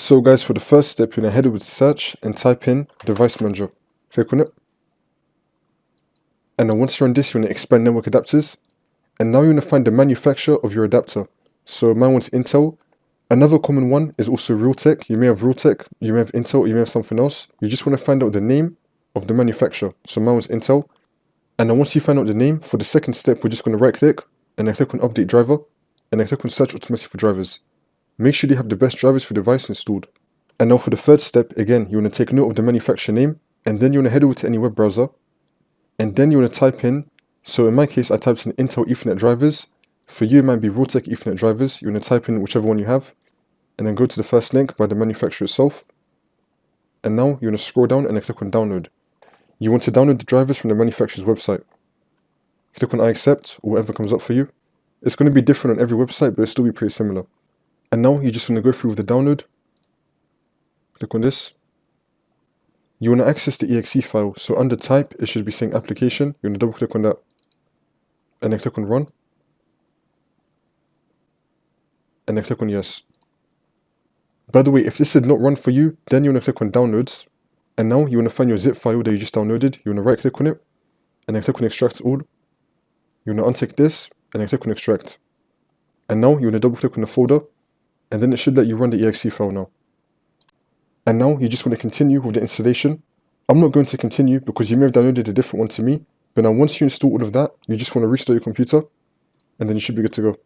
So guys, for the first step, you're going to head over to search and type in device manager. Click on it. And then once you're on this, you're going to expand network adapters. And now you're going to find the manufacturer of your adapter. So mine one's Intel. Another common one is also Realtek. You may have Realtek, you may have Intel, you may have something else. You just want to find out the name of the manufacturer. So mine was Intel. And then once you find out the name, for the second step, we're just going to right click and then click on update driver and then click on search automatically for drivers. Make sure you have the best drivers for the device installed. And now for the third step, again, you want to take note of the manufacturer name and then you want to head over to any web browser and then you want to type in, so in my case, I typed in Intel Ethernet drivers. For you, it might be Realtek Ethernet drivers. You want to type in whichever one you have and then go to the first link by the manufacturer itself. And now you want to scroll down and then click on download. You want to download the drivers from the manufacturer's website. Click on I accept or whatever comes up for you. It's going to be different on every website, but it'll still be pretty similar. And now you just want to go through with the download. Click on this. You want to access the exe file. So under type, it should be saying application. You want to double click on that. And then click on run. And then click on yes. By the way, if this is not run for you, then you want to click on downloads. And now you want to find your zip file that you just downloaded. You want to right click on it. And then click on extract all. You want to untick this. And then click on extract. And now you want to double click on the folder. And then it should let you run the exe file now. And now you just want to continue with the installation. I'm not going to continue because you may have downloaded a different one to me. But now once you install all of that, you just want to restart your computer. And then you should be good to go.